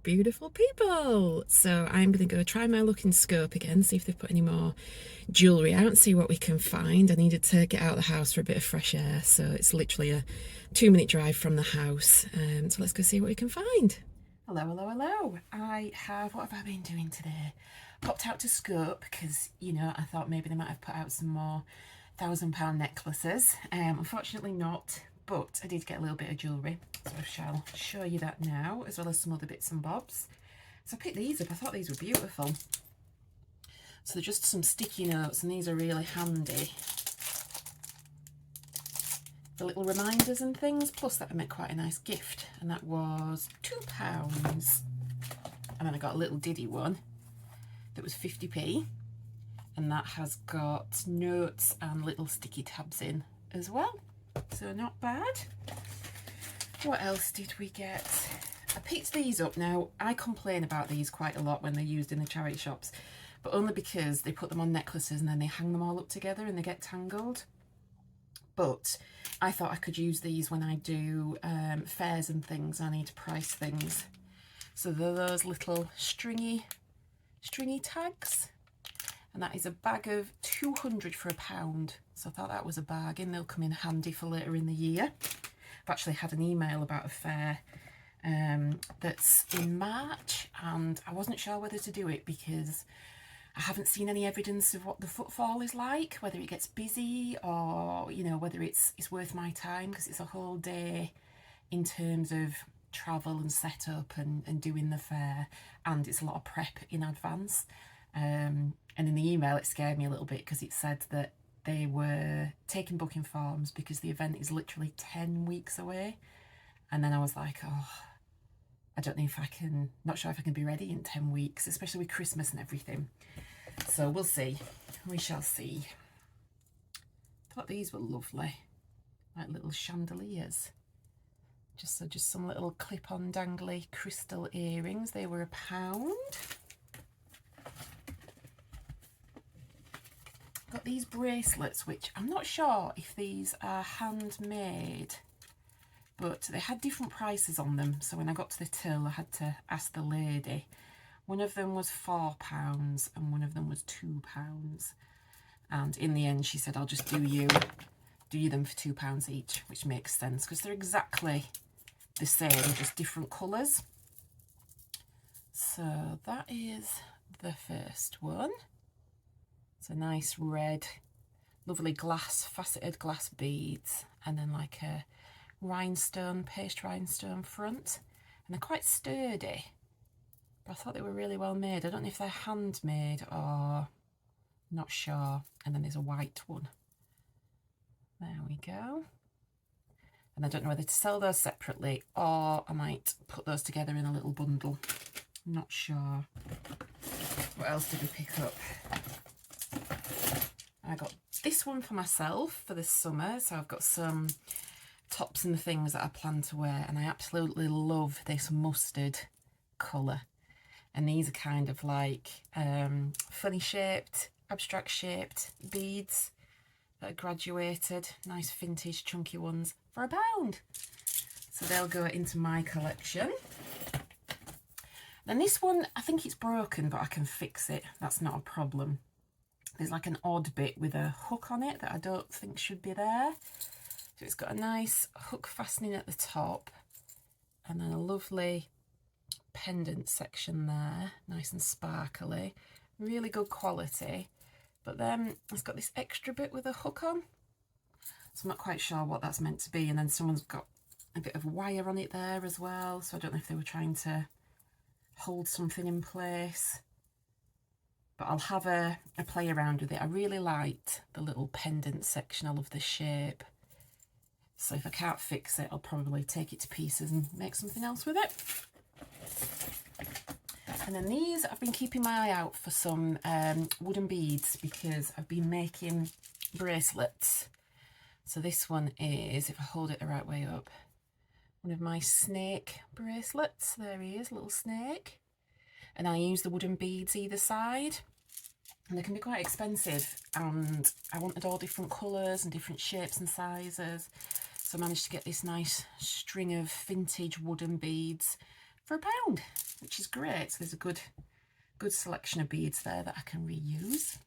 beautiful people. So I'm going to go try my luck in Scope again, see if they've put any more jewellery out and see what we can find. I needed to get out of the house for a bit of fresh air, so it's literally a 2-minute drive from the house. So let's go see what we can find. Hello, hello, hello. What have I been doing today? Popped out to Scope because, you know, I thought maybe they might have put out some more £1,000 necklaces. Unfortunately not, but I did get a little bit of jewellery, so I shall show you that now, as well as some other bits and bobs. So I picked these up. I thought these were beautiful. So they're just some sticky notes, and these are really handy. The little reminders and things, plus that would make quite a nice gift, and that was £2. And then I got a little diddy one that was 50p, and that has got notes and little sticky tabs in as well, so not bad. What else did we get? I picked these up. Now, I complain about these quite a lot when they're used in the charity shops, but only because they put them on necklaces and then they hang them all up together and they get tangled. But I thought I could use these when I do fairs and things. I need to price things. So they're those little stringy tags. And that is a bag of 200 for £1. So I thought that was a bargain. They'll come in handy for later in the year. I've actually had an email about a fair that's in March, and I wasn't sure whether to do it because I haven't seen any evidence of what the footfall is like, whether it gets busy or, you know, whether it's worth my time, because it's a whole day in terms of travel and setup and doing the fair, and it's a lot of prep in advance. And in the email it scared me a little bit because it said that they were taking booking forms because the event is literally 10 weeks away. And then I was like, oh, I don't know if I can, not sure if I can be ready in 10 weeks, especially with Christmas and everything. So we'll see. We shall see. Thought these were lovely, like little chandeliers. Just some little clip-on dangly crystal earrings. They were £1. Got these bracelets, which I'm not sure if these are handmade, but they had different prices on them. So when I got to the till, I had to ask the lady. One of them was £4 and one of them was £2. And in the end, she said, I'll just do you them for £2 each, which makes sense because they're exactly the same, just different colours. So that is the first one. It's a nice red, lovely faceted glass beads, and then like a paste rhinestone front, and they're quite sturdy. But I thought they were really well made. I don't know if they're handmade or not sure. And then there's a white one. There we go. And I don't know whether to sell those separately or I might put those together in a little bundle. I'm not sure. What else did we pick up? I got this one for myself for this summer. So I've got some tops and things that I plan to wear, and I absolutely love this mustard colour. And these are kind of like funny shaped, abstract shaped beads that are graduated, nice vintage chunky ones for £1. So they'll go into my collection. Then this one, I think it's broken, but I can fix it. That's not a problem. There's like an odd bit with a hook on it that I don't think should be there. So it's got a nice hook fastening at the top, and then a lovely pendant section there, nice and sparkly, really good quality. But then it's got this extra bit with a hook on, so I'm not quite sure what that's meant to be. And then someone's got a bit of wire on it there as well, so I don't know if they were trying to hold something in place. But I'll have a play around with it. I really liked the little pendant section. I love the shape. So if I can't fix it, I'll probably take it to pieces and make something else with it. And then these, I've been keeping my eye out for some wooden beads because I've been making bracelets. So this one is, if I hold it the right way up, one of my snake bracelets. There he is, little snake. And I use the wooden beads either side. And they can be quite expensive. And I wanted all different colours and different shapes and sizes. So I managed to get this nice string of vintage wooden beads for £1, which is great. So there's a good selection of beads there that I can reuse.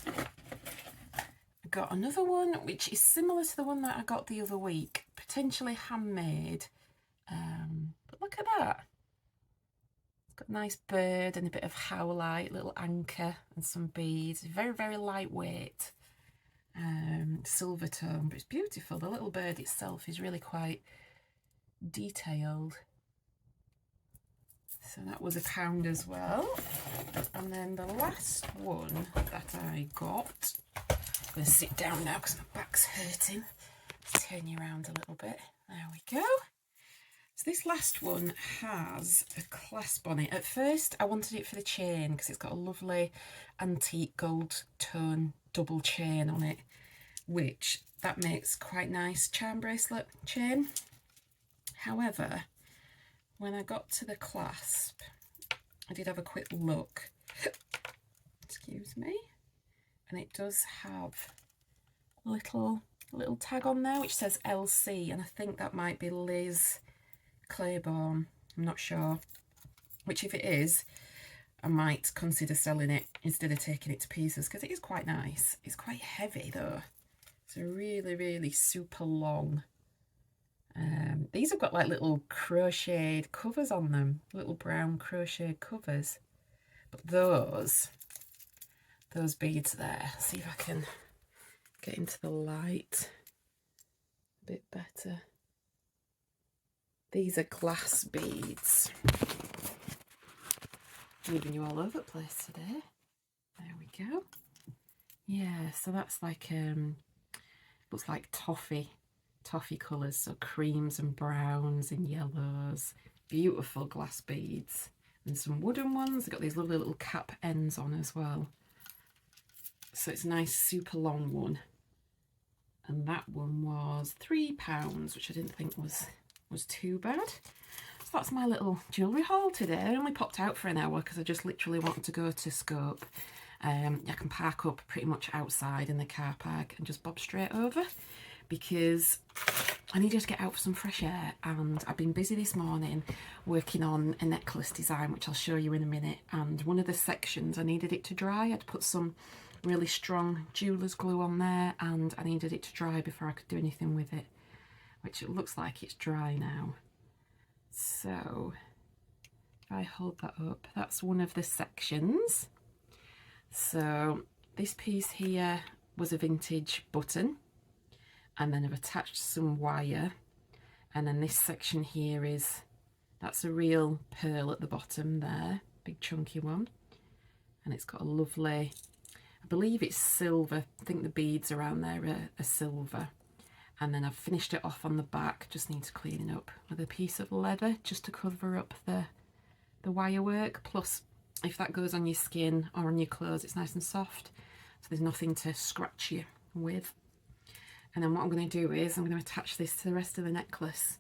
I got another one which is similar to the one that I got the other week, potentially handmade. But look at that. It's got a nice bird and a bit of howlite, little anchor and some beads. Very, very lightweight. Silver tone, but it's beautiful. The little bird itself is really quite detailed. So that was £1 as well. And then the last one that I got, I'm going to sit down now because my back's hurting. Let's turn you around a little bit. There we go. So this last one has a clasp on it. At first I wanted it for the chain because it's got a lovely antique gold tone double chain on it, which that makes quite nice charm bracelet chain. However, when I got to the clasp, I did have a quick look, excuse me, and it does have a little tag on there which says LC, and I think that might be Liz Claiborne, I'm not sure, which if it is, I might consider selling it instead of taking it to pieces because it is quite nice. It's quite heavy though. It's a really, really super long. These have got like little crocheted covers on them, little brown crocheted covers. But those beads there, see if I can get into the light a bit better. These are glass beads. Moving you all over the place today. There we go. Yeah, so that's like looks like toffee colours, so creams and browns and yellows. Beautiful glass beads. And some wooden ones. They've got these lovely little cap ends on as well. So it's a nice super long one. And that one was £3, which I didn't think was too bad. So that's my little jewellery haul today. I only popped out for an hour because I just literally wanted to go to Scope. I can park up pretty much outside in the car park and just bob straight over because I needed to get out for some fresh air, and I've been busy this morning working on a necklace design which I'll show you in a minute, and one of the sections I needed it to dry. I'd put some really strong jeweller's glue on there and I needed it to dry before I could do anything with it, which it looks like it's dry now. So if I hold that up, that's one of the sections. So this piece here was a vintage button, and then I've attached some wire, and then this section here that's a real pearl at the bottom there, big chunky one, and it's got a lovely, I believe it's silver, I think the beads around there are silver. And then I've finished it off on the back, just need to clean it up with a piece of leather just to cover up the wire work. Plus, if that goes on your skin or on your clothes, it's nice and soft, so there's nothing to scratch you with. And then what I'm going to do is I'm going to attach this to the rest of the necklace,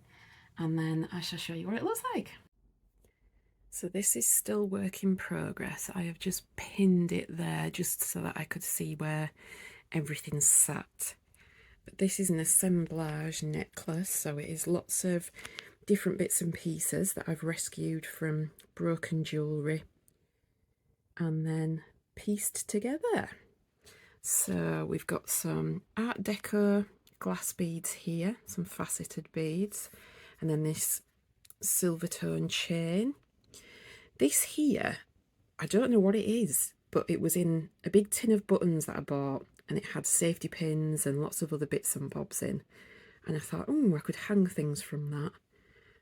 and then I shall show you what it looks like. So this is still work in progress. I have just pinned it there just so that I could see where everything's sat. But this is an assemblage necklace, so it is lots of different bits and pieces that I've rescued from broken jewellery and then pieced together. So we've got some Art Deco glass beads here, some faceted beads, and then this silver tone chain. This here, I don't know what it is, but it was in a big tin of buttons that I bought, and it had safety pins and lots of other bits and bobs in. And I thought, oh, I could hang things from that.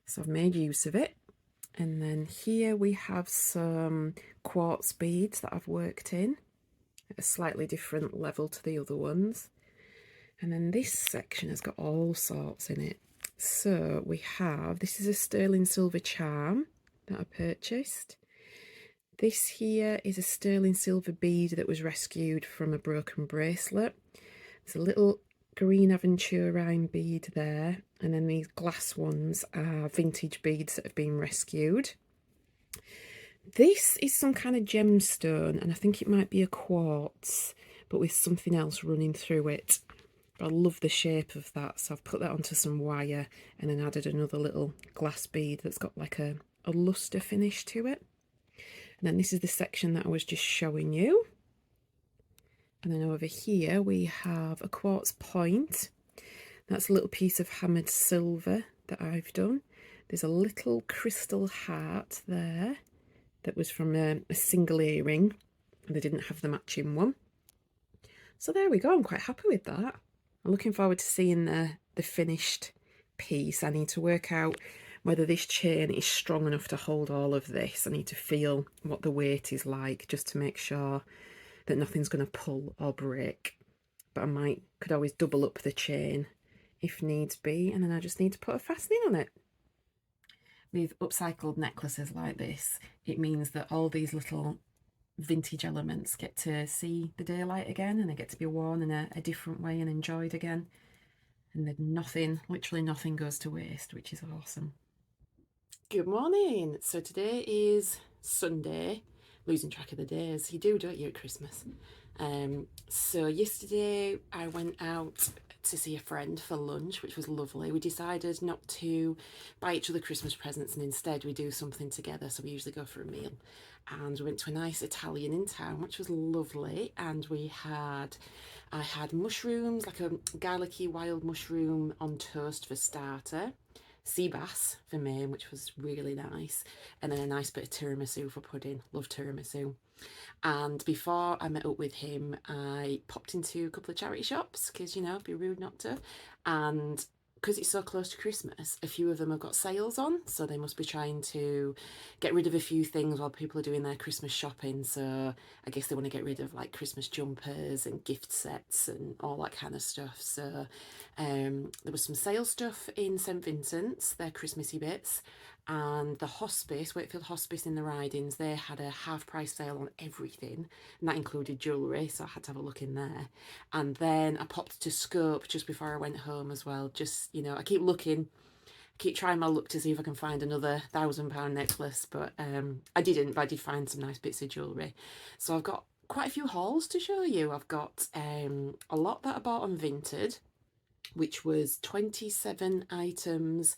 So I've made use of it. And then here we have some quartz beads that I've worked in at a slightly different level to the other ones. And then this section has got all sorts in it. So we have, this is a sterling silver charm that I purchased. This here is a sterling silver bead that was rescued from a broken bracelet. There's a little green aventurine bead there, and then these glass ones are vintage beads that have been rescued. This is some kind of gemstone, and I think it might be a quartz, but with something else running through it. But I love the shape of that, so I've put that onto some wire and then added another little glass bead that's got like a luster finish to it. And then this is the section that I was just showing you. And then over here we have a quartz point. That's a little piece of hammered silver that I've done. There's a little crystal heart there that was from a single earring, and they didn't have the matching one. So there we go, I'm quite happy with that. I'm looking forward to seeing the finished piece. I need to work out whether this chain is strong enough to hold all of this. I need to feel what the weight is like just to make sure that nothing's going to pull or break. But I could always double up the chain if needs be, and then I just need to put a fastening on it. With upcycled necklaces like this, it means that all these little vintage elements get to see the daylight again, and they get to be worn in a different way and enjoyed again. And then nothing, literally nothing goes to waste, which is awesome. Good morning. So today is Sunday. Losing track of the days. You do, don't you, at Christmas? So yesterday I went out to see a friend for lunch, which was lovely. We decided not to buy each other Christmas presents, and instead we do something together. So we usually go for a meal, and we went to a nice Italian in town, which was lovely. And I had mushrooms, like a garlicky wild mushroom on toast for starter, sea bass for main, which was really nice, and then a nice bit of tiramisu for pudding. Love tiramisu. And before I met up with him, I popped into a couple of charity shops, because, you know, it'd be rude not to. And because it's so close to Christmas, a few of them have got sales on, so they must be trying to get rid of a few things while people are doing their Christmas shopping. So I guess they want to get rid of like Christmas jumpers and gift sets and all that kind of stuff. So there was some sale stuff in St Vincent's, their Christmassy bits, and the hospice, Wakefield Hospice in the Ridings, they had a half price sale on everything, and that included jewellery, so I had to have a look in there. And then I popped to Scope just before I went home as well. Just, you know, I keep looking, keep trying my luck to see if I can find another £1,000 necklace, but I didn't, but I did find some nice bits of jewellery. So I've got quite a few hauls to show you. I've got a lot that I bought on Vinted, which was 27 items,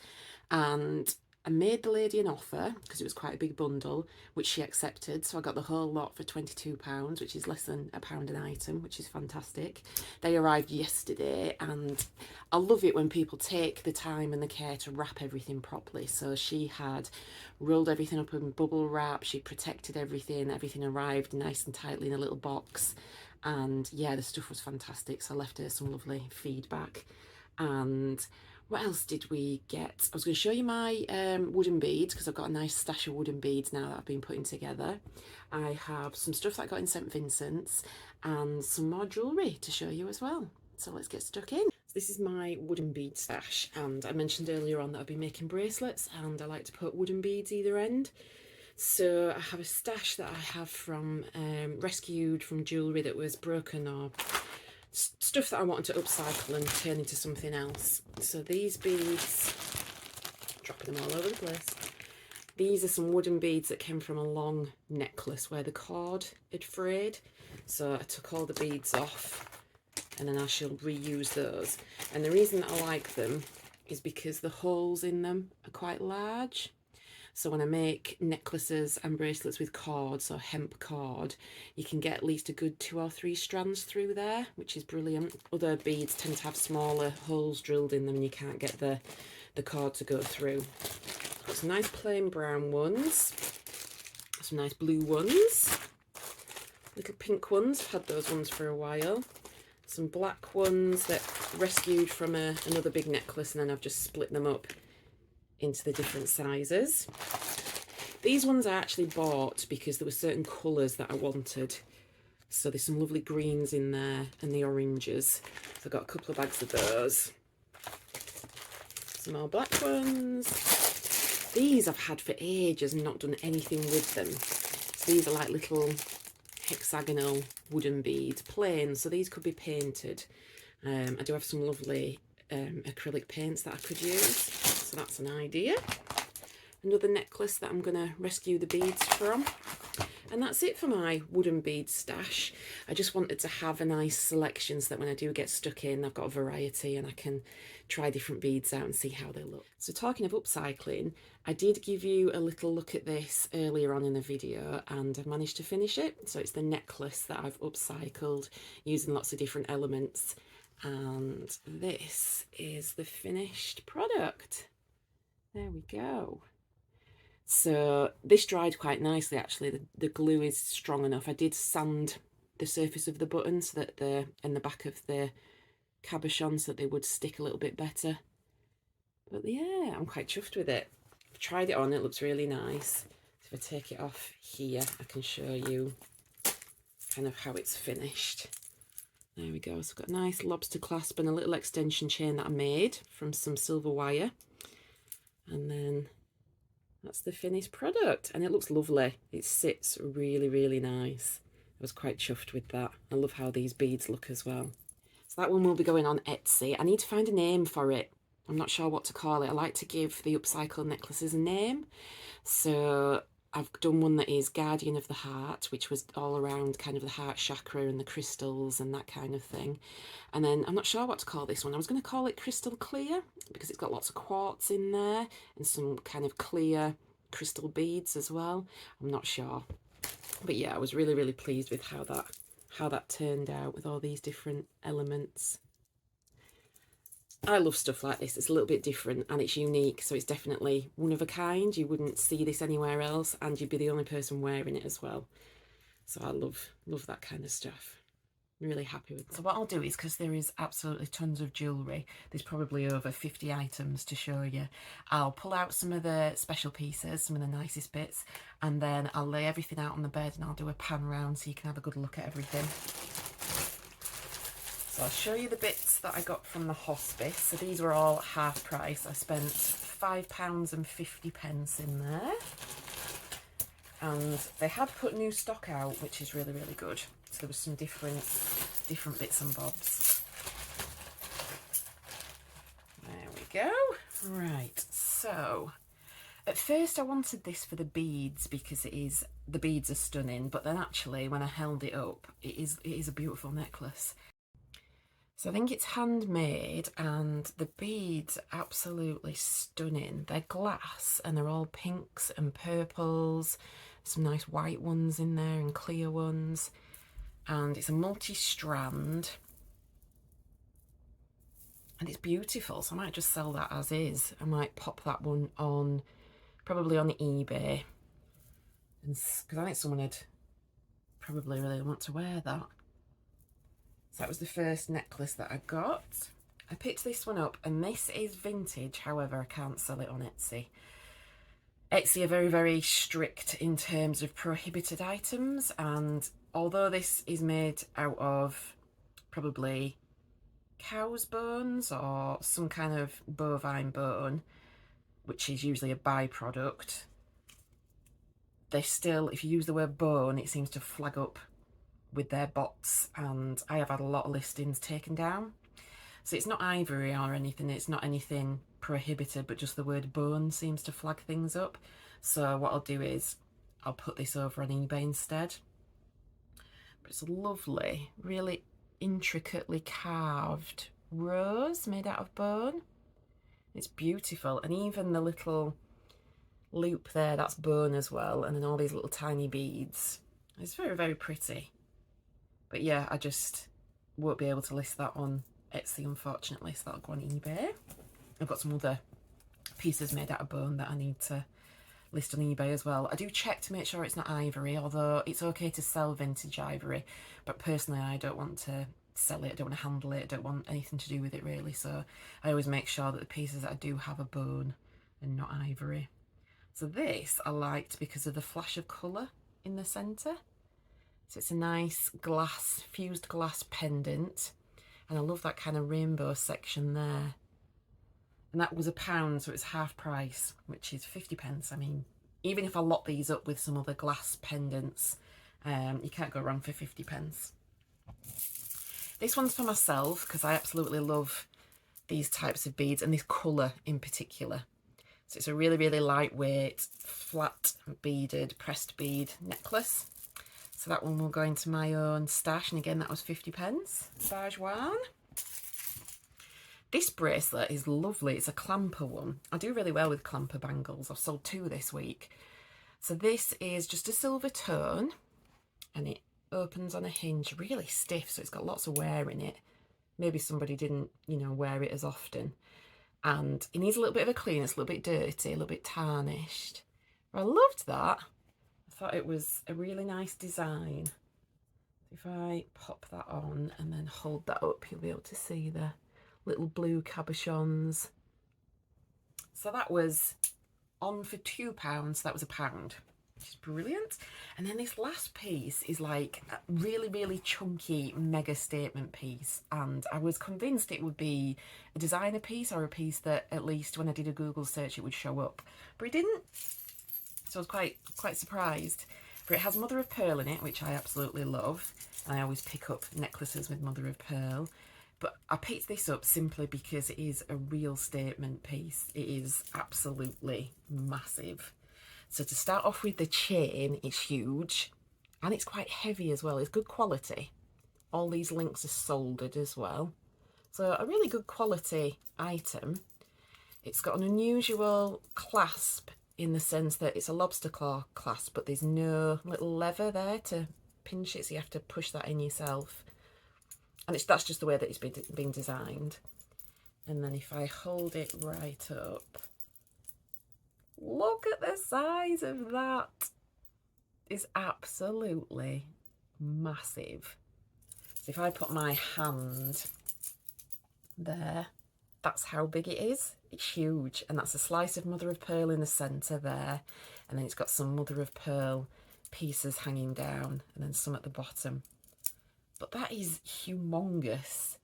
and I made the lady an offer because it was quite a big bundle, which she accepted. So I got the whole lot for £22, which is less than £1 an item, which is fantastic. They arrived yesterday, and I love it when people take the time and the care to wrap everything properly. So she had rolled everything up in bubble wrap, she protected everything, everything arrived nice and tightly in a little box. And yeah, the stuff was fantastic. So I left her some lovely feedback. And what else did we get? I was going to show you my wooden beads, because I've got a nice stash of wooden beads now that I've been putting together. I have some stuff that I got in St Vincent's and some more jewellery to show you as well. So let's get stuck in. So this is my wooden bead stash, and I mentioned earlier on that I've been making bracelets, and I like to put wooden beads either end. So I have a stash that I have from rescued from jewellery that was broken or stuff that I wanted to upcycle and turn into something else. So these beads, dropping them all over the place. These are some wooden beads that came from a long necklace where the cord had frayed. So I took all the beads off, and then I shall reuse those. And the reason that I like them is because the holes in them are quite large. So when I make necklaces and bracelets with cord, so hemp cord, you can get at least a good 2 or 3 strands through there, which is brilliant. Other beads tend to have smaller holes drilled in them, and you can't get the cord to go through. Got some nice plain brown ones, some nice blue ones, little pink ones, I've had those ones for a while. Some black ones that rescued from another big necklace, and then I've just split them up into the different sizes. These ones I actually bought because there were certain colours that I wanted. So there's some lovely greens in there and the oranges. So I've got a couple of bags of those. Some more black ones. These I've had for ages and not done anything with them. So these are like little hexagonal wooden beads, plain, so these could be painted. I do have some lovely acrylic paints that I could use, so that's an idea. Another necklace that I'm going to rescue the beads from. And that's it for my wooden bead stash. I just wanted to have a nice selection so that when I do get stuck in, I've got a variety and I can try different beads out and see how they look. So talking of upcycling, I did give you a little look at this earlier on in the video and I've managed to finish it. So it's the necklace that I've upcycled using lots of different elements. And this is the finished product. There we go. So this dried quite nicely actually. The glue is strong enough. I did sand the surface of the buttons so that they're in the back of the cabochon so that they would stick a little bit better. But yeah, I'm quite chuffed with it. I've tried it on, it looks really nice. So if I take it off here, I can show you kind of how it's finished. There we go. So I've got a nice lobster clasp and a little extension chain that I made from some silver wire. And then that's the finished product and it looks lovely. It sits really, really nice. I was quite chuffed with that. I love how these beads look as well. So that one will be going on Etsy. I need to find a name for it. I'm not sure what to call it. I like to give the upcycled necklaces a name. So I've done one that is Guardian of the Heart, which was all around kind of the heart chakra and the crystals and that kind of thing. And then I'm not sure what to call this one. I was going to call it Crystal Clear because it's got lots of quartz in there and some kind of clear crystal beads as well. I'm not sure. But yeah, I was really, really pleased with how that turned out with all these different elements. I love stuff like this. It's a little bit different and it's unique, so it's definitely one of a kind. You wouldn't see this anywhere else and you'd be the only person wearing it as well. So I love that kind of stuff. Really happy with it. So what I'll do is, because there is absolutely tons of jewellery, there's probably over 50 items to show you, I'll pull out some of the special pieces, some of the nicest bits, and then I'll lay everything out on the bed and I'll do a pan round so you can have a good look at everything. So I'll show you the bits that I got from the hospice. So these were all half price. I spent £5.50 in there. And they had put new stock out, which is really, really good. So there was some different bits and bobs. There we go. Right, so at first I wanted this for the beads because the beads are stunning, but then actually when I held it up, it is a beautiful necklace. So I think it's handmade and the beads are absolutely stunning. They're glass and they're all pinks and purples, some nice white ones in there and clear ones. And it's a multi-strand and it's beautiful. So I might just sell that as is. I might pop that one on, probably on eBay. Because I think someone would probably really want to wear that. So that was the first necklace that I got. I picked this one up and this is vintage, however I can't sell it on Etsy. Etsy are very, very strict in terms of prohibited items, and although this is made out of probably cow's bones or some kind of bovine bone, which is usually a byproduct, they still, if you use the word bone, it seems to flag up with their bots, and I have had a lot of listings taken down. So it's not ivory or anything, it's not anything prohibited, but just the word bone seems to flag things up. So what I'll do is I'll put this over on eBay instead. But it's a lovely, really intricately carved rose made out of bone. It's beautiful, and even the little loop there, that's bone as well, and then all these little tiny beads. It's very, very pretty. But yeah, I just won't be able to list that on Etsy, unfortunately, so that'll go on eBay. I've got some other pieces made out of bone that I need to list on eBay as well. I do check to make sure it's not ivory, although it's okay to sell vintage ivory, but personally I don't want to sell it, I don't want to handle it, I don't want anything to do with it really, so I always make sure that the pieces that I do have are bone and not ivory. So this I liked because of the flash of colour in the centre. So it's a nice glass, fused glass pendant, and I love that kind of rainbow section there. And that was £1, so it's half price, which is 50p. I mean, even if I lot these up with some other glass pendants, you can't go wrong for 50p. This one's for myself because I absolutely love these types of beads and this colour in particular. So it's a really, really lightweight, flat beaded, pressed bead necklace. So that one will go into my own stash, and again that was 50p. Bargewan. This bracelet is lovely. It's a clamper one. I do really well with clamper bangles. I've sold 2 this week. So this is just a silver tone, and it opens on a hinge, really stiff, so it's got lots of wear in it. Maybe somebody didn't, you know, wear it as often. And it needs a little bit of a clean. It's a little bit dirty, a little bit tarnished. But I loved that. I thought it was a really nice design. If I pop that on and then hold that up, you'll be able to see the little blue cabochons. So that was on for £2, so that was £1, which is brilliant. And then this last piece is like a really, really chunky mega statement piece, and I was convinced it would be a designer piece, or a piece that at least when I did a Google search it would show up, but it didn't. So I was quite surprised. But it has mother of pearl in it, which I absolutely love. I always pick up necklaces with mother of pearl. But I picked this up simply because it is a real statement piece. It is absolutely massive. So to start off with, the chain is huge, and it's quite heavy as well. It's good quality. All these links are soldered as well. So a really good quality item. It's got an unusual clasp in the sense that it's a lobster claw clasp, but there's no little lever there to pinch it, so you have to push that in yourself. And that's just the way that it's been designed. And then if I hold it right up, look at the size of that. It's absolutely massive. So if I put my hand there, that's how big it is. It's huge. And that's a slice of mother of pearl in the centre there. And then it's got some mother of pearl pieces hanging down, and then some at the bottom. But that is humongous.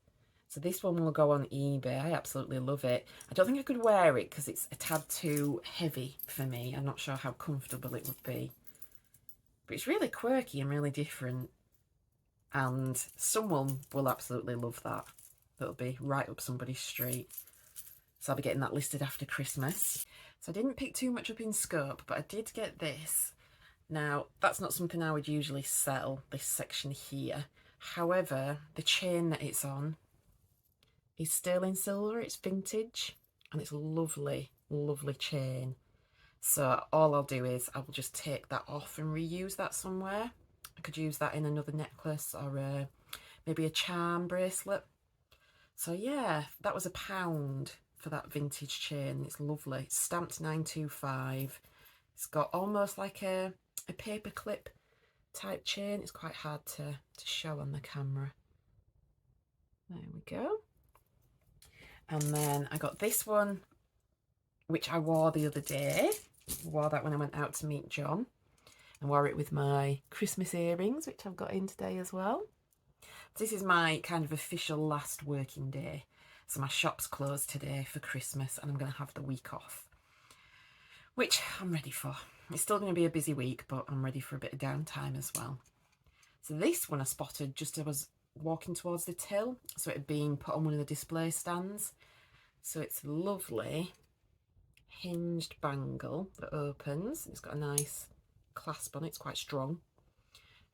So this one will go on eBay. I absolutely love it. I don't think I could wear it because it's a tad too heavy for me. I'm not sure how comfortable it would be. But it's really quirky and really different. And someone will absolutely love that. That'll be right up somebody's street. So I'll be getting that listed after Christmas. So I didn't pick too much up in scope, but I did get this. Now, that's not something I would usually sell, this section here. However, the chain that it's on is sterling silver. It's vintage, and it's a lovely, lovely chain. So all I'll do is I will just take that off and reuse that somewhere. I could use that in another necklace, or maybe a charm bracelet. So yeah, that was £1 for that vintage chain. It's lovely. It's stamped 925. It's got almost like a paper clip type chain. It's quite hard to show on the camera. There we go. And then I got this one, which I wore the other day. I wore that when I went out to meet John. I wore it with my Christmas earrings, which I've got in today as well. This is my kind of official last working day. So my shop's closed today for Christmas, and I'm going to have the week off, which I'm ready for. It's still going to be a busy week, but I'm ready for a bit of downtime as well. So this one I spotted just as I was walking towards the till. So it had been put on one of the display stands. So it's a lovely hinged bangle that opens. It's got a nice clasp on it. It's quite strong.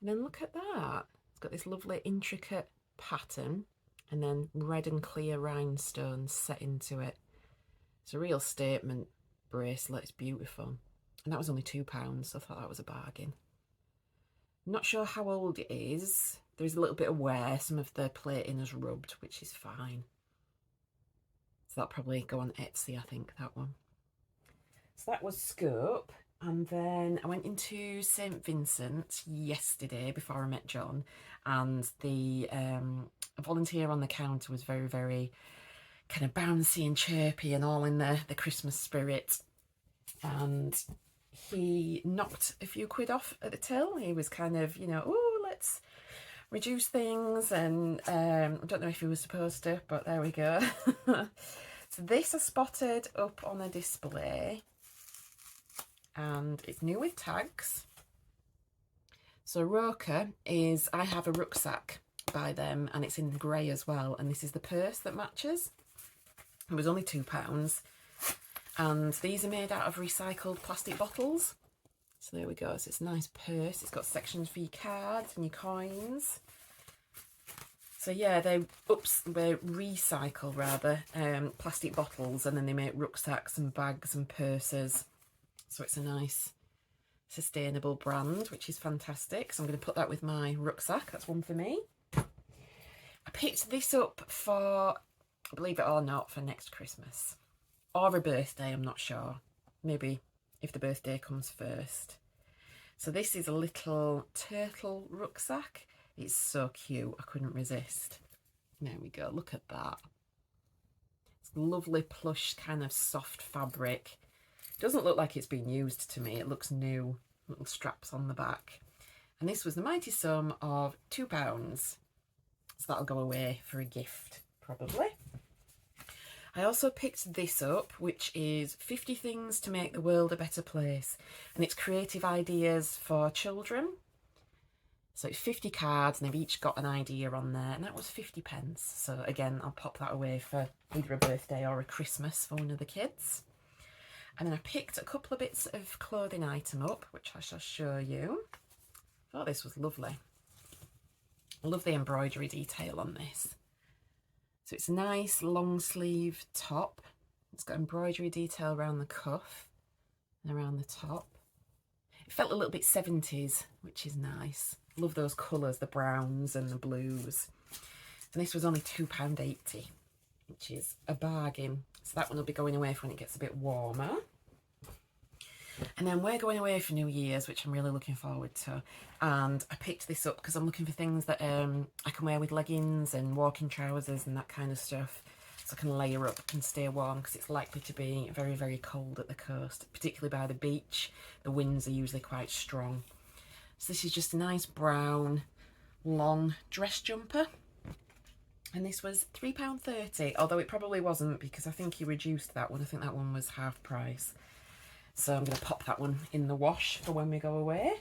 And then look at that. It's got this lovely intricate pattern, and then red and clear rhinestones set into it. It's a real statement bracelet. It's beautiful. And that was only £2, so I thought that was a bargain. Not sure how old it is. There's a little bit of wear. Some of the plating has rubbed, which is fine. So that'll probably go on Etsy, I think, that one. So that was scope. And then I went into St. Vincent yesterday before I met John, and the volunteer on the counter was very, very kind of bouncy and chirpy and all in the Christmas spirit. And he knocked a few quid off at the till. He was kind of, you know, oh, let's reduce things, and I don't know if he was supposed to, but there we go. So this I spotted up on a display, and it's new with tags. So Roka is, I have a rucksack by them, and it's in grey as well, and this is the purse that matches. It was only £2, and these are made out of recycled plastic bottles. So there we go. So it's a nice purse. It's got sections for your cards and your coins. So yeah, they recycle rather plastic bottles, and then they make rucksacks and bags and purses. So it's a nice sustainable brand, which is fantastic. So I'm going to put that with my rucksack. That's one for me. I picked this up for, believe it or not, for next Christmas or a birthday, I'm not sure. Maybe if the birthday comes first. So this is a little turtle rucksack. It's so cute, I couldn't resist. There we go, look at that. It's lovely plush kind of soft fabric. Doesn't look like it's been used to me, it looks new. Little straps on the back. And this was the mighty sum of £2. So that'll go away for a gift, probably. I also picked this up, which is 50 Things to Make the World a Better Place. And it's creative ideas for children. So it's 50 cards and they've each got an idea on there. And that was 50p. So again, I'll pop that away for either a birthday or a Christmas for one of the kids. And then I picked a couple of bits of clothing item up, which I shall show you. I thought this was lovely. I love the embroidery detail on this. So it's a nice long sleeve top. It's got embroidery detail around the cuff and around the top. It felt a little bit 70s, which is nice. Love those colours, the browns and the blues. And this was only £2.80, which is a bargain. So that one will be going away for when it gets a bit warmer. And then we're going away for New Year's, which I'm really looking forward to. And I picked this up because I'm looking for things that I can wear with leggings and walking trousers and that kind of stuff. So I can layer up and stay warm, because it's likely to be very, very cold at the coast, particularly by the beach. The winds are usually quite strong. So this is just a nice brown, long dress jumper. And this was £3.30, although it probably wasn't, because I think he reduced that one. I think that one was half price. So I'm going to pop that one in the wash for when we go away.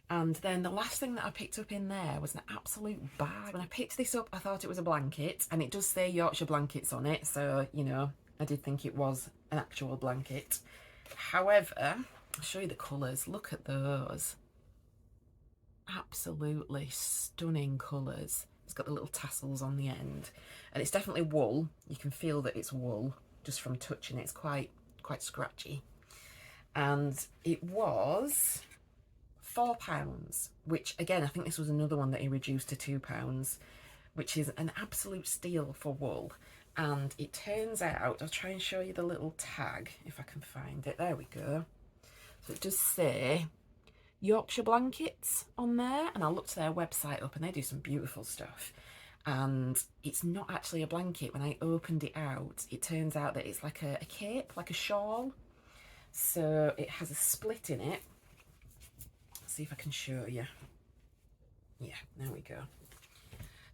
And then the last thing that I picked up in there was an absolute bag. When I picked this up, I thought it was a blanket, and it does say Yorkshire blankets on it. So, you know, I did think it was an actual blanket. However, I'll show you the colours. Look at those. Absolutely stunning colours. It's got the little tassels on the end. And it's definitely wool. You can feel that it's wool just from touching it. It's quite scratchy. And it was £4, which again, I think this was another one that he reduced to £2, which is an absolute steal for wool. And it turns out, I'll try and show you the little tag if I can find it. There we go. So it does say Yorkshire blankets on there, and I looked their website up and they do some beautiful stuff. And it's not actually a blanket. When I opened it out, it turns out that it's like a cape, like a shawl. So it has a split in it. Let's see if I can show you. Yeah, there we go.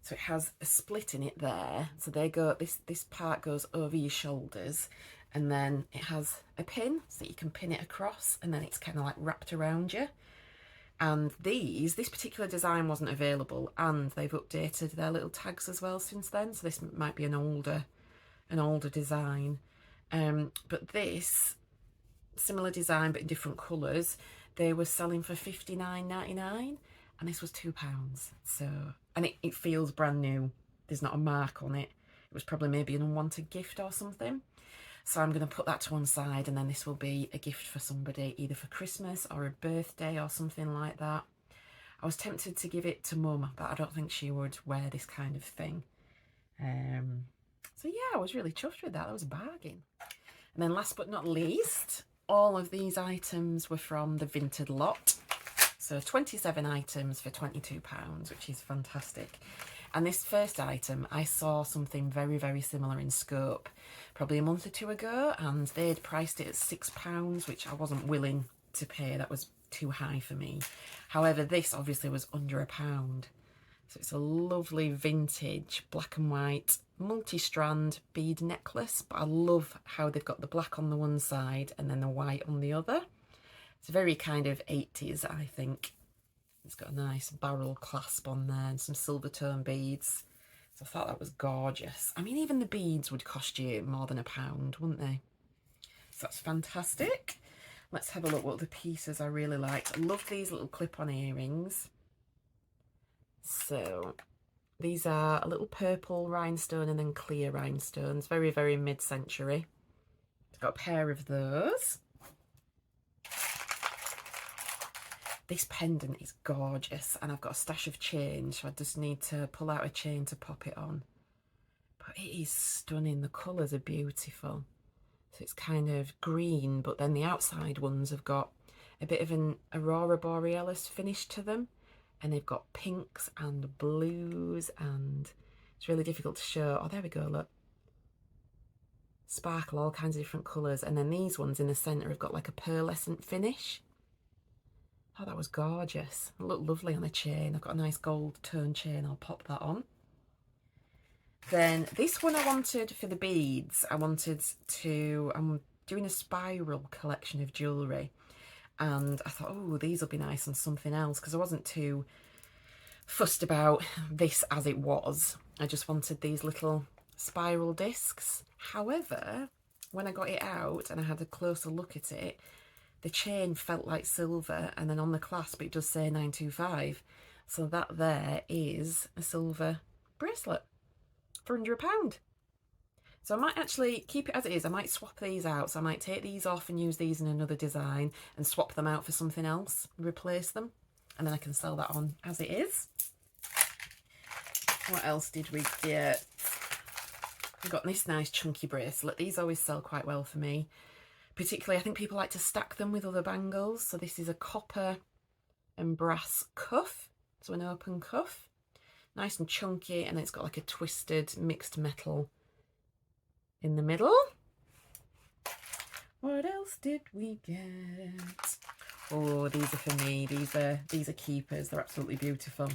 So it has a split in it there. So they go, this part goes over your shoulders, and then it has a pin so that you can pin it across, and then it's kind of like wrapped around you. And this particular design wasn't available, and they've updated their little tags as well since then. So this might be an older design. But this similar design but in different colours, they were selling for £59.99, and this was £2. So, and it feels brand new. There's not a mark on it. It was probably maybe an unwanted gift or something. So I'm going to put that to one side, and then this will be a gift for somebody, either for Christmas or a birthday or something like that. I was tempted to give it to Mum, but I don't think she would wear this kind of thing. So yeah, I was really chuffed with that. That was a bargain. And then last but not least, all of these items were from the Vinted lot. So 27 items for £22, which is fantastic. And this first item, I saw something very, very similar in scope probably a month or two ago, and they'd priced it at £6, which I wasn't willing to pay. That was too high for me. However, this obviously was under £1. So it's a lovely vintage black and white multi-strand bead necklace, but I love how they've got the black on the one side and then the white on the other. It's very kind of 80s, I think. It's got a nice barrel clasp on there and some silver tone beads. So I thought that was gorgeous. I mean, even the beads would cost you more than £1, wouldn't they? So that's fantastic. Let's have a look what the pieces I really liked. I love these little clip-on earrings. So these are a little purple rhinestone and then clear rhinestones. Very, very mid-century. I've got a pair of those. This pendant is gorgeous, and I've got a stash of change, so I just need to pull out a chain to pop it on. But it is stunning. The colours are beautiful. So it's kind of green, but then the outside ones have got a bit of an aurora borealis finish to them, and they've got pinks and blues, and it's really difficult to show. Oh, there we go, look. Sparkle, all kinds of different colours. And then these ones in the centre have got like a pearlescent finish. Oh, that was gorgeous. It looked lovely on a chain. I've got a nice gold tone chain. I'll pop that on. Then this one I wanted for the beads. I'm doing a spiral collection of jewellery. And I thought, oh, these will be nice on something else, because I wasn't too fussed about this as it was. I just wanted these little spiral discs. However, when I got it out and I had a closer look at it, the chain felt like silver, and then on the clasp it does say 925. So that there is a silver bracelet for £100. So I might actually keep it as it is. I might swap these out. So I might take these off and use these in another design and swap them out for something else, replace them, and then I can sell that on as it is. What else did we get? We got this nice chunky bracelet. These always sell quite well for me. Particularly, I think people like to stack them with other bangles. So this is a copper and brass cuff. So an open cuff. Nice and chunky, and then it's got like a twisted mixed metal in the middle. What else did we get? Oh, these are for me. These are keepers. They're absolutely beautiful.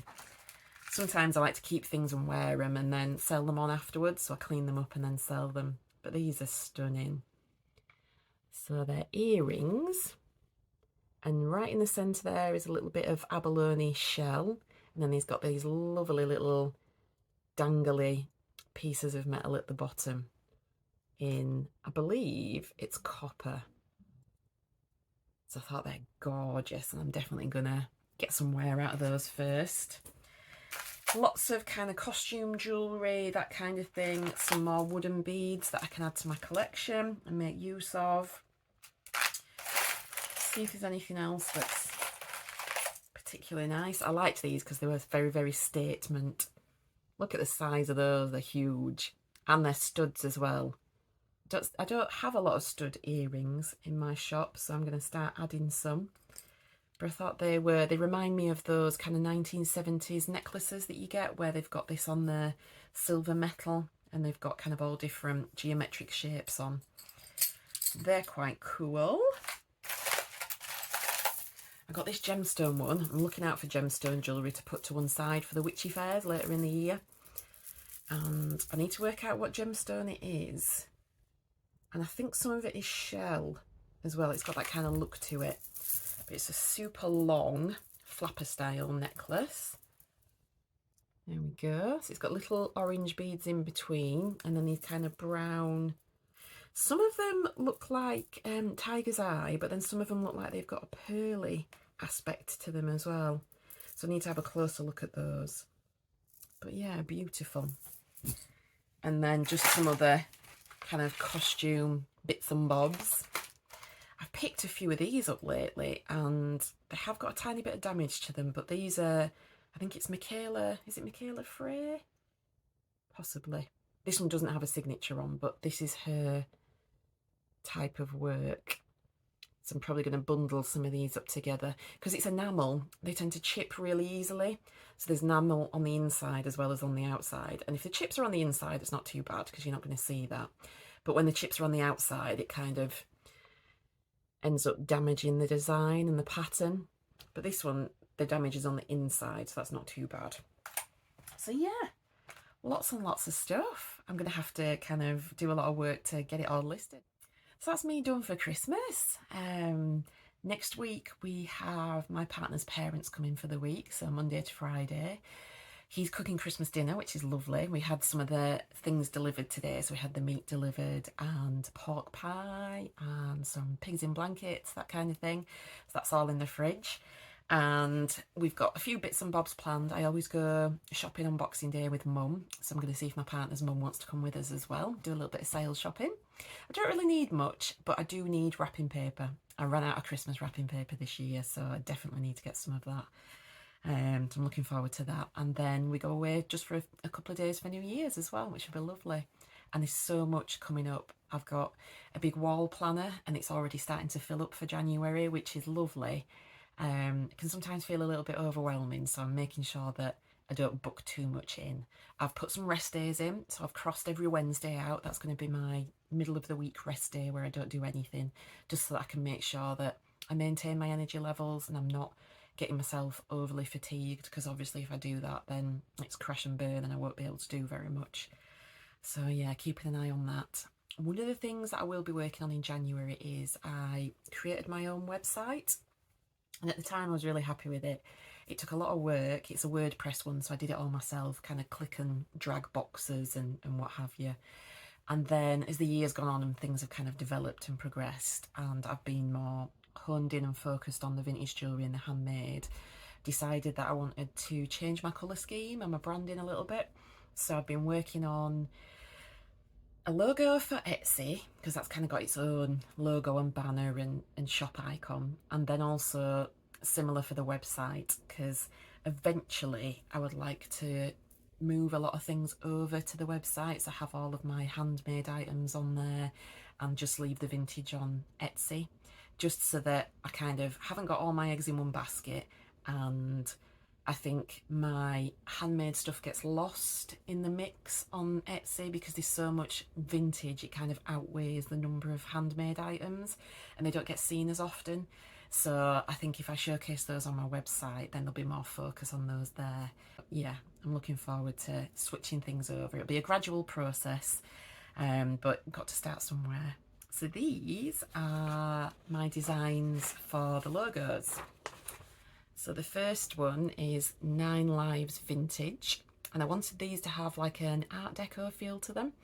Sometimes I like to keep things and wear them and then sell them on afterwards. So I clean them up and then sell them. But these are stunning. So they're earrings, and right in the centre there is a little bit of abalone shell, and then he's got these lovely little dangly pieces of metal at the bottom in, I believe it's copper. So I thought they're gorgeous, and I'm definitely gonna get some wear out of those first. Lots of kind of costume jewellery, that kind of thing. Some more wooden beads that I can add to my collection and make use of. See if there's anything else that's particularly nice. I liked these because they were very, very statement. Look at the size of those, they're huge. And they're studs as well. I don't have a lot of stud earrings in my shop, so I'm going to start adding some. But I thought they remind me of those kind of 1970s necklaces that you get, where they've got this on the silver metal and they've got kind of all different geometric shapes on. They're quite cool. I got this gemstone one. I'm looking out for gemstone jewellery to put to one side for the witchy fairs later in the year. And I need to work out what gemstone it is. And I think some of it is shell as well. It's got that kind of look to it. But it's a super long flapper style necklace. There we go. So it's got little orange beads in between, and then these kind of brown. Some of them look like tiger's eye, but then some of them look like they've got a pearly aspect to them as well. So I need to have a closer look at those. But yeah, beautiful. And then just some other kind of costume bits and bobs. I've picked a few of these up lately, and they have got a tiny bit of damage to them, but these are, I think it's Michaela, is it Michaela Frey? Possibly. This one doesn't have a signature on, but this is her type of work. So I'm probably going to bundle some of these up together. Because it's enamel, they tend to chip really easily. So there's enamel on the inside as well as on the outside. And if the chips are on the inside, it's not too bad because you're not going to see that. But when the chips are on the outside, it kind of ends up damaging the design and the pattern. But this one, the damage is on the inside, so that's not too bad. So yeah, lots and lots of stuff. I'm going to have to kind of do a lot of work to get it all listed. So that's me done for Christmas. Next week we have my partner's parents coming for the week, so Monday to Friday. He's cooking Christmas dinner, which is lovely. We had some of the things delivered today. So we had the meat delivered and pork pie and some pigs in blankets, that kind of thing. So that's all in the fridge. And we've got a few bits and bobs planned. I always go shopping on Boxing Day with Mum. So I'm going to see if my partner's mum wants to come with us as well. Do a little bit of sales shopping. I don't really need much, but I do need wrapping paper. I ran out of Christmas wrapping paper this year, so I definitely need to get some of that. So I'm looking forward to that. And then we go away just for a couple of days for New Year's as well, which will be lovely. And there's so much coming up. I've got a big wall planner and it's already starting to fill up for January, which is lovely. It can sometimes feel a little bit overwhelming, so I'm making sure that I don't book too much in. I've put some rest days in, so I've crossed every Wednesday out. That's going to be my middle of the week rest day where I don't do anything, just so that I can make sure that I maintain my energy levels and I'm not getting myself overly fatigued, because obviously if I do that then it's crash and burn and I won't be able to do very much. So yeah, keeping an eye on that. One of the things that I will be working on in January is I created my own website, and at the time I was really happy with it. It took a lot of work. It's a WordPress one, so I did it all myself, kind of click and drag boxes and what have you. And then as the years gone on and things have kind of developed and progressed, and I've been more honed in and focused on the vintage jewellery and the handmade, decided that I wanted to change my colour scheme and my branding a little bit. So I've been working on a logo for Etsy, because that's kind of got its own logo and banner and shop icon, and then also similar for the website, because eventually I would like to move a lot of things over to the website, so have all of my handmade items on there and just leave the vintage on Etsy, just so that I kind of haven't got all my eggs in one basket. And I think my handmade stuff gets lost in the mix on Etsy because there's so much vintage, it kind of outweighs the number of handmade items and they don't get seen as often. So I think if I showcase those on my website, then there'll be more focus on those there. Yeah, I'm looking forward to switching things over. It'll be a gradual process, but got to start somewhere. So these are my designs for the logos. So the first one is 9 Lives Vintage, and I wanted these to have like an Art Deco feel to them.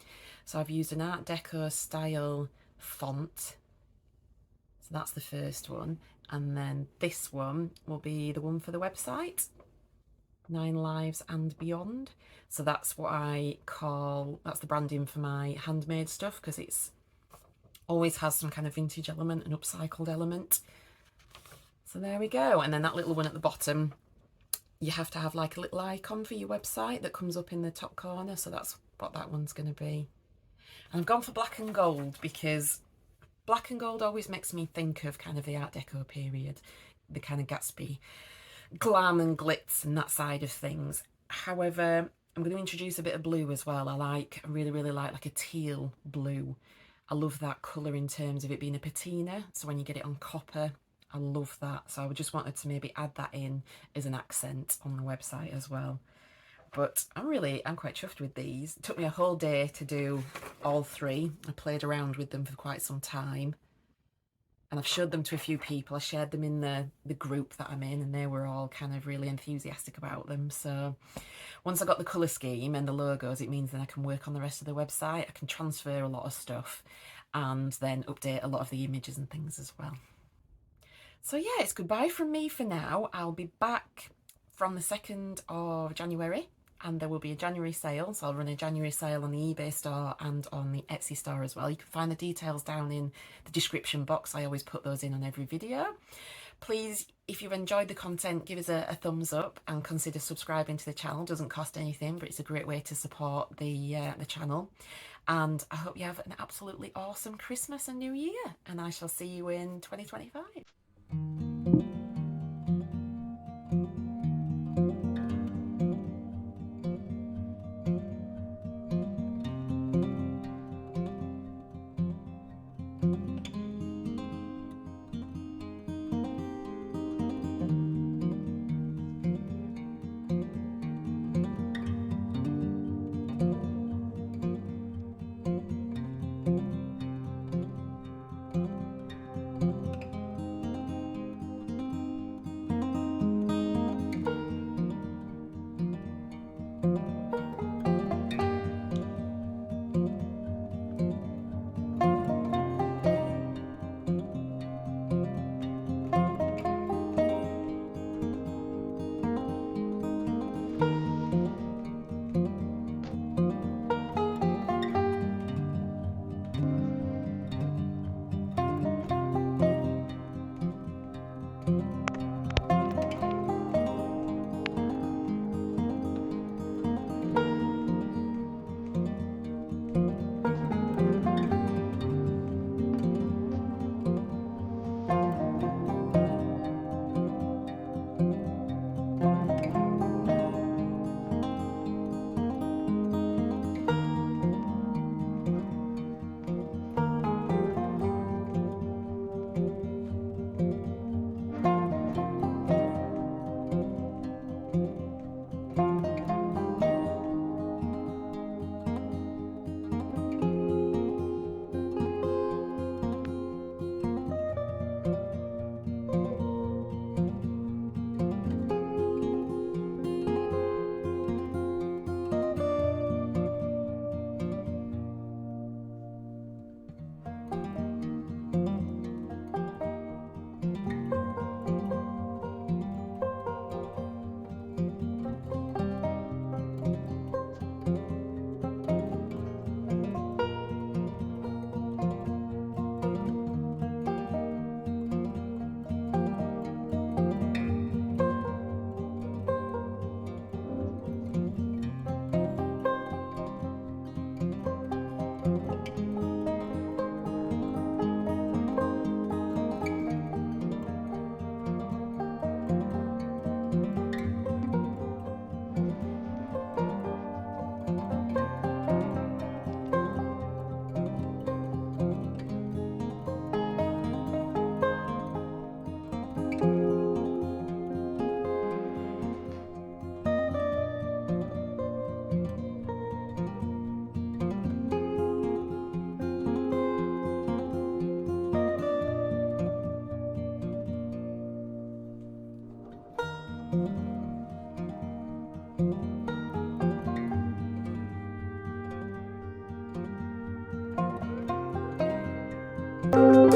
So I've used an Art Deco style font. So that's the first one. And then this one will be the one for the website, 9 Lives and Beyond. So that's what I call, that's the branding for my handmade stuff, because it's always has some kind of vintage element and upcycled element. So there we go. And then that little one at the bottom, you have to have like a little icon for your website that comes up in the top corner. So that's what that one's going to be. And I've gone for black and gold because black and gold always makes me think of kind of the Art Deco period, the kind of Gatsby glam and glitz and that side of things. However, I'm going to introduce a bit of blue as well. I really like a teal blue. I love that colour in terms of it being a patina. So when you get it on copper, I love that. So I just wanted to maybe add that in as an accent on the website as well. But I'm quite chuffed with these. It took me a whole day to do all 3. I played around with them for quite some time. And I've showed them to a few people. I shared them in the group that I'm in, and they were all kind of really enthusiastic about them. So once I got the colour scheme and the logos, it means then I can work on the rest of the website. I can transfer a lot of stuff and then update a lot of the images and things as well. So yeah, it's goodbye from me for now. I'll be back from the 2nd of January, and there will be a January sale. So I'll run a January sale on the eBay store and on the Etsy store as well. You can find the details down in the description box. I always put those in on every video. Please, if you've enjoyed the content, give us a thumbs up and consider subscribing to the channel. It doesn't cost anything, but it's a great way to support the channel. And I hope you have an absolutely awesome Christmas and New Year, and I shall see you in 2025.